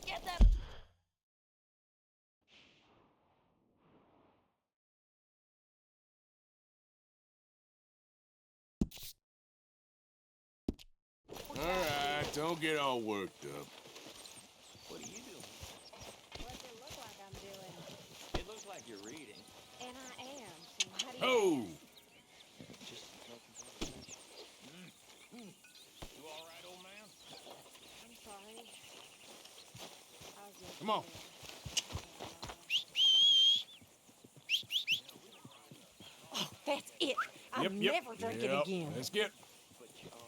Get them! Alright, don't get all worked up. What are you doing? What's it look like I'm doing? It looks like you're reading. And I am. So how do you Oh! Just making conversation. You all right, old man? I'm sorry. I was just Come on. Oh, that's it. I'll Yep. never drink it again. Let's get. But you are.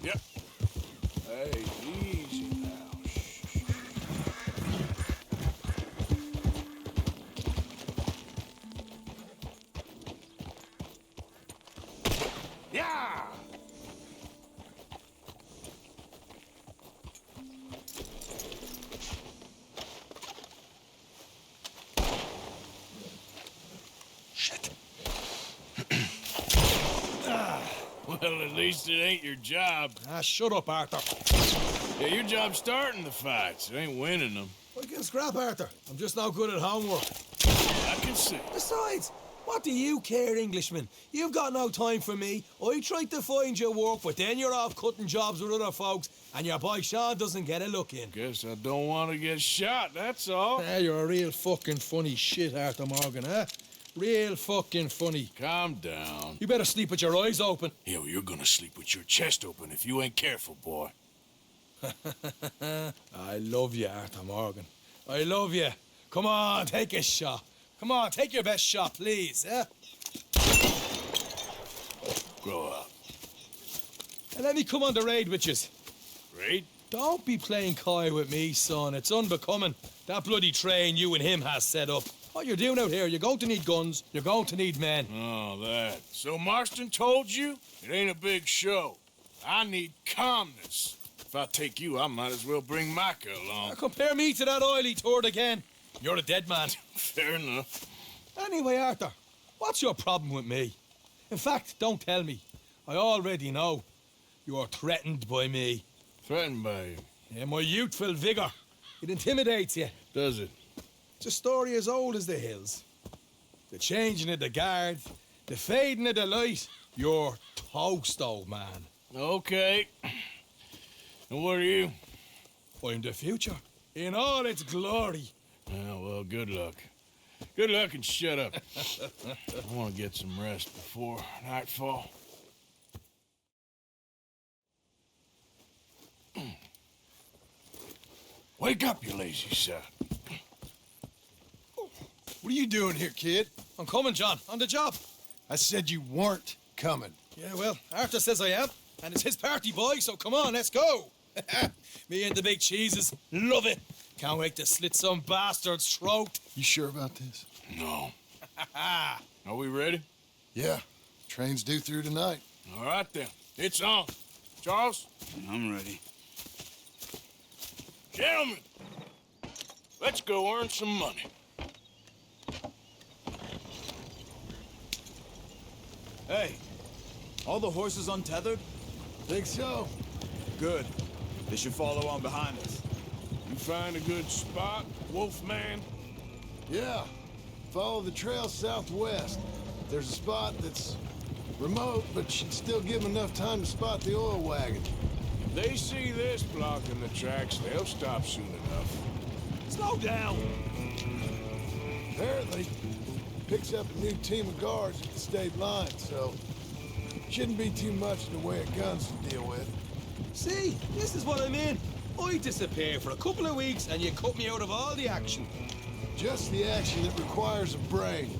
Yep. Hey, easy now. Shh. Yeah! Shit. Well, at least it ain't your job. Ah, shut up, Arthur. Yeah, your job's starting the fights. It ain't winning them. I can scrap, Arthur. I'm just no good at homework. I can see. Besides, what do you care, Englishman? You've got no time for me. I tried to find you work, but then you're off cutting jobs with other folks, and your boy Sean doesn't get a look in. Guess I don't want to get shot, that's all. Ah, you're a real fucking funny shit, Arthur Morgan, eh? Real fucking funny. Calm down. You better sleep with your eyes open. Yeah, well, you're gonna sleep with your chest open if you ain't careful, boy. I love you, Arthur Morgan. I love you. Come on, take a shot. Come on, take your best shot, please, eh? Grow up. And let me come on the raid with yous. Raid? Don't be playing coy with me, son. It's unbecoming. That bloody train you and him has set up. What you're doing out here, you're going to need guns, you're going to need men. Oh, that. So Marston told you? It ain't a big show. I need calmness. If I take you, I might as well bring Micah along. Now compare me to that oily turd again. You're a dead man. Fair enough. Anyway, Arthur, what's your problem with me? In fact, don't tell me. I already know. You're threatened by me. Threatened by you. Yeah, my youthful vigor. It intimidates you. Does it? It's a story as old as the hills. The changing of the guard, the fading of the light. You're toast, old man. Okay. And what are you? I'm the future, in all its glory. Oh, well, good luck. Good luck and shut up. I want to get some rest before nightfall. Wake up, you lazy son. What are you doing here, kid? I'm coming, John, on the job. I said you weren't coming. Yeah, well, Arthur says I am, and it's his party, boy, so come on, let's go. Me and the big cheeses, love it. Can't wait to slit some bastard's throat. You sure about this? No. Are we ready? Yeah. Train's due through tonight. All right, then. It's on. Charles? I'm ready. Gentlemen, let's go earn some money. Hey, all the horses untethered? Think so? Good. They should follow on behind us. You find a good spot, Wolfman? Yeah. Follow the trail southwest. There's a spot that's remote, but should still give them enough time to spot the oil wagon. If they see this blocking the tracks, they'll stop soon enough. Slow down. Apparently, picks up a new team of guards at the state line, so shouldn't be too much in the way of guns to deal with. See, this is what I mean. I disappear for a couple of weeks and you cut me out of all the action. Just the action that requires a brain.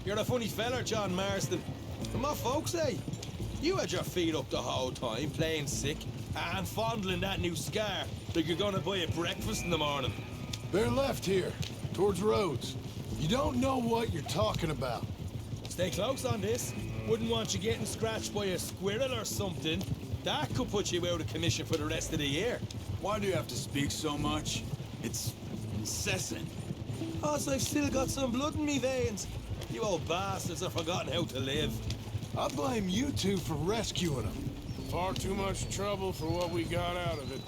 You're a funny feller, John Marston. But my folks say, you had your feet up the whole time, playing sick, and fondling that new scar like you're gonna buy a breakfast in the morning. They're left here, towards Rhodes. You don't know what you're talking about. Stay close on this. Wouldn't want you getting scratched by a squirrel or something. That could put you out of commission for the rest of the year. Why do you have to speak so much? It's incessant. Plus, I've still got some blood in me veins. You old bastards have forgotten how to live. I blame you two for rescuing him. Far too much trouble for what we got out of it.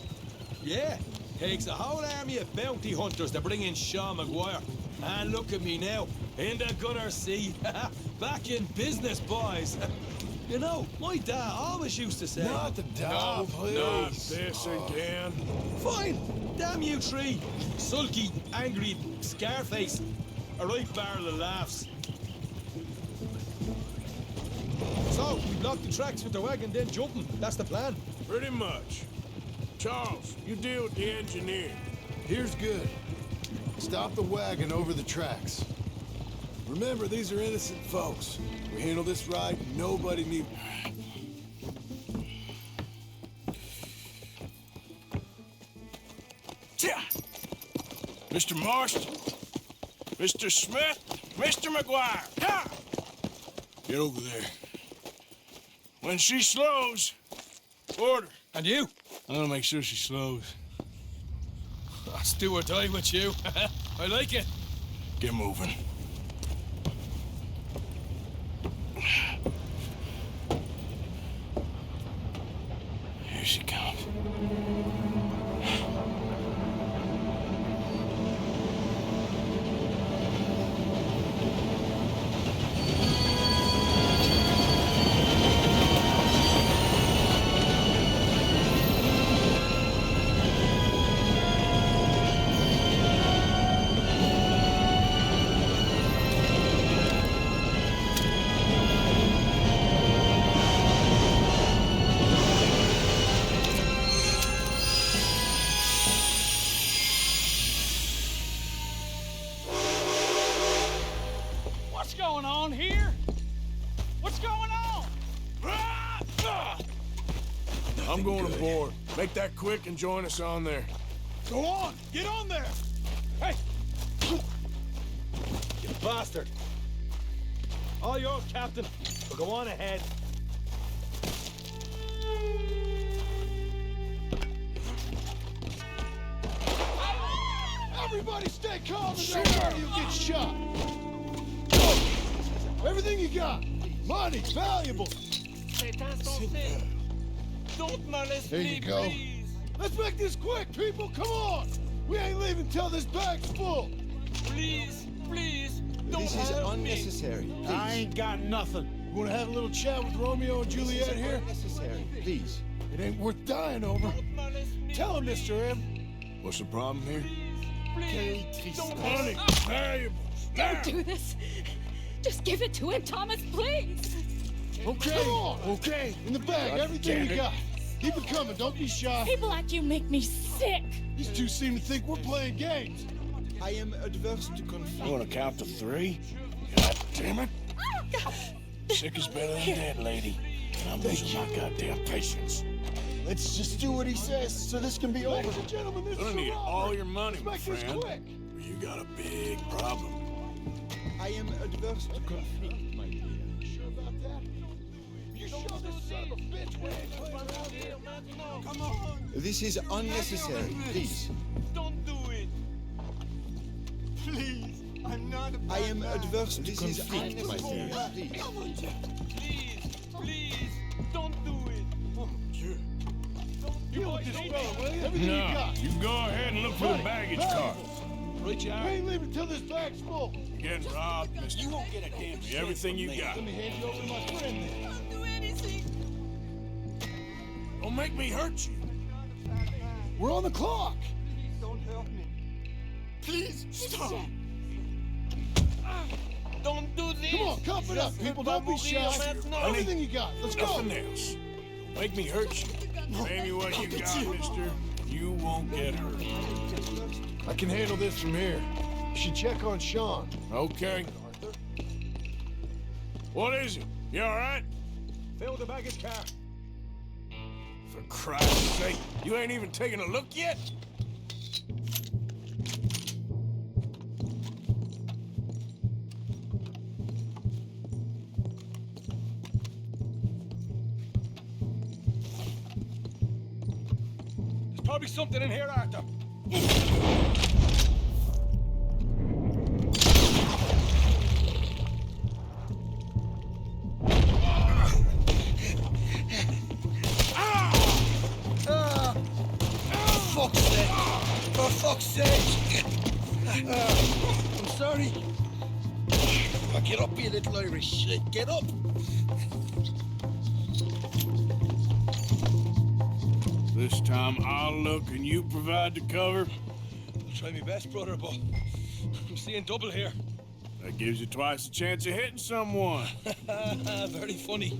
Yeah, takes a whole army of bounty hunters to bring in Sean Maguire. And look at me now, in the gunner's seat. Back in business, boys. You know, my dad always used to say... Not the dog, please. Not this again. Fine, damn you three. Sulky, angry, Scarface. A right barrel of laughs. So, we block the tracks with the wagon, then jumping. That's the plan. Pretty much. Charles, you deal with the engineer. Here's good. Stop the wagon over the tracks. Remember, these are innocent folks. We handle this right, nobody need... Mr. Marston, Mr. Smith, Mr. McGuire, ha! Get over there. When she slows, order. And you? I'm gonna make sure she slows. Let's do or die with you. I like it. Get moving. Here she comes. What's going on here? What's going on? I'm going aboard. Make that quick and join us on there. Go on! Get on there! Hey! You bastard! All yours, Captain. But go on ahead. Everybody stay calm and don't you get shot. Everything you got. Money, valuable. Don't molest There me, you go. please. Let's make this quick, people. Come on. We ain't leaving till this bag's full. Please, please, don't This is hurt unnecessary. me. Please. ain't got nothing. You want to have a little chat with Romeo and Juliet This is here? unnecessary. Please. It ain't worth dying over. Don't molest me. Tell him, Mr. M. What's the problem here? Please, don't Money, valuable. Don't do this. Just give it to him, Thomas, please. Okay. Come on. Okay. In the bag, everything you got. Keep it coming. Don't be shy. People like you make me sick. These two seem to think we're playing games. I am adverse to conflict. You want to count to 3? God damn it. Sick is better than dead, lady. And I'm losing my goddamn patience. Let's just do what he says so this can be over. Ladies and gentlemen, this I'm is gonna a need robbery. all your money, my Let's make friend. this quick. You got a big problem. I am adverse to conflict, my dear. You sure about that? You sure this son of a bitch we ain't playing around here? Come on. This is unnecessary. Please. Don't do it. Please, I'm not a I am bad man. adverse to conflict, my dear. Please. Please, please, don't do it. Deal with this fella, will you? Everything you No, got. you go ahead and look for the baggage car. Right, We you are. ain't leaving till this bag's full. You're getting robbed, mister. You won't get a damn shit. Everything you got. Let me hand you over to my friend then. Don't do anything. Don't make me hurt you. We're on the clock. Don't hurt me. Please, stop. Don't do this. Come on, cuff it up, people. Don't be shy. Everything you got. Let's go. Nothing else. Make me hurt you. Maybe what you got, mister. You won't get hurt. I can handle this from here. You should check on Sean. Okay. What is it? You all right? Fill the baggage car. For Christ's sake, you ain't even taken a look yet? There's probably something in here, Arthur. Get up, you little Irish shit. Get up. This time I'll look and you provide the cover. I'll try my best, brother, but I'm seeing double here. That gives you twice the chance of hitting someone. Very funny.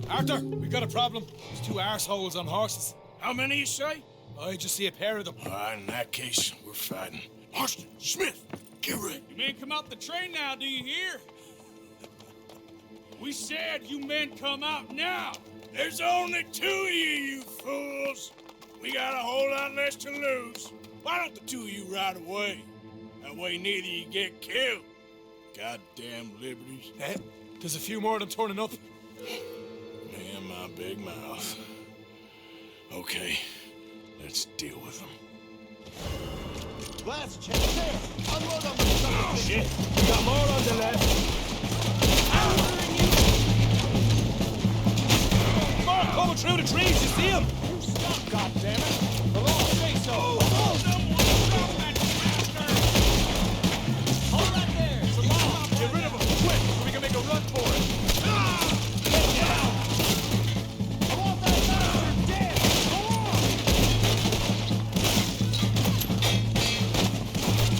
Arthur, we got a problem. There's two arseholes on horses. How many you say? I just see a pair of them. All right, in that case, we're fighting. Marston, Smith, get ready. You men come out the train now, do you hear? We said you men come out now. There's only two of you fools. We got a whole lot less to lose. Why don't the two of you ride away? That way neither of you get killed. Goddamn liberties. There's a few more of them turning up. Me and my big mouth. Okay, let's deal with them. Last chance there. Unload on the side. Oh, shit. We got more on the left. More coming through the trees, you see them? You stop, goddammit. The law say so. Someone stop that bastard! Hold that there. It's a law. Get rid of them, quick, so we can make a run for it. Get down. I want that bastard dead. Go on.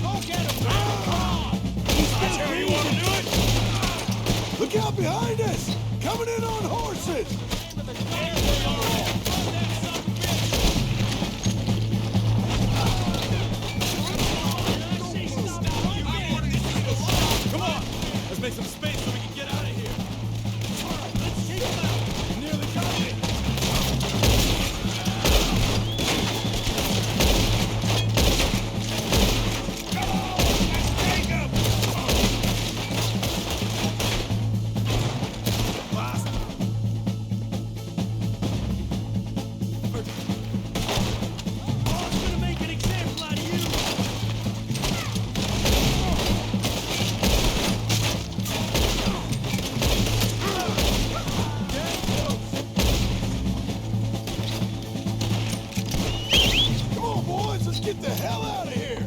Go get him. Come on. That's how you want to do it? Look out behind us! Coming in on horses! Come on, let's make some space so we can get out of here. Let's take them out. Nearly got it. Come on, boys, let's get the hell out of here!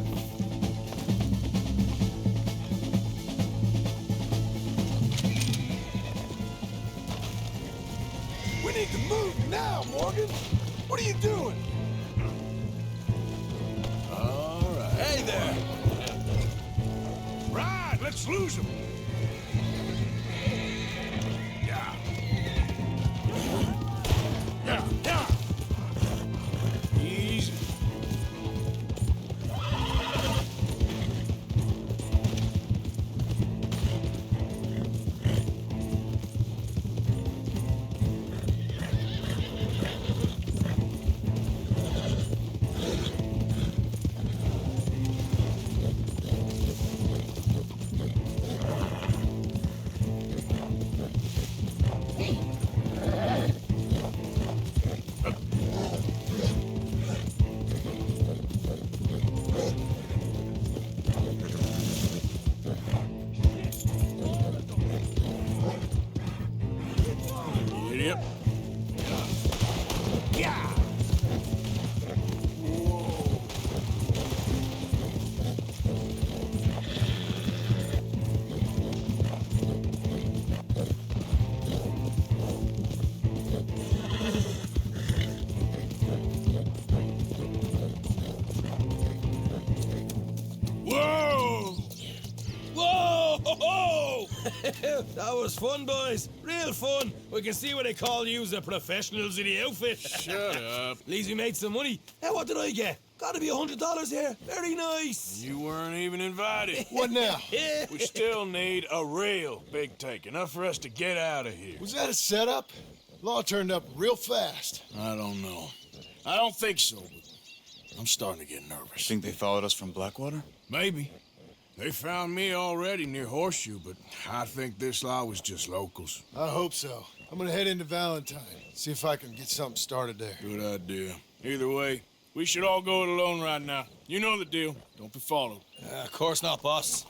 We need to move now, Morgan! What are you doing? All right. Hey there! Right, let's lose them. Yeah. Yeah, yeah. Easy. Idiot. Yeah. Whoa! Whoa! Ho, ho! That was fun, boys. Real fun. We can see what they call you the professionals in the outfit. Shut up. At least we made some money. Hey, what did I get? Gotta be $100 here. Very nice. You weren't even invited. What now? We still need a real big take, enough for us to get out of here. Was that a setup? Law turned up real fast. I don't know. I don't think so, but I'm starting to get nervous. Think they followed us from Blackwater? Maybe. They found me already near Horseshoe, but I think this lot was just locals. I hope so. I'm gonna head into Valentine, see if I can get something started there. Good idea. Either way, we should all go it alone right now. You know the deal. Don't be followed. Of course not, boss.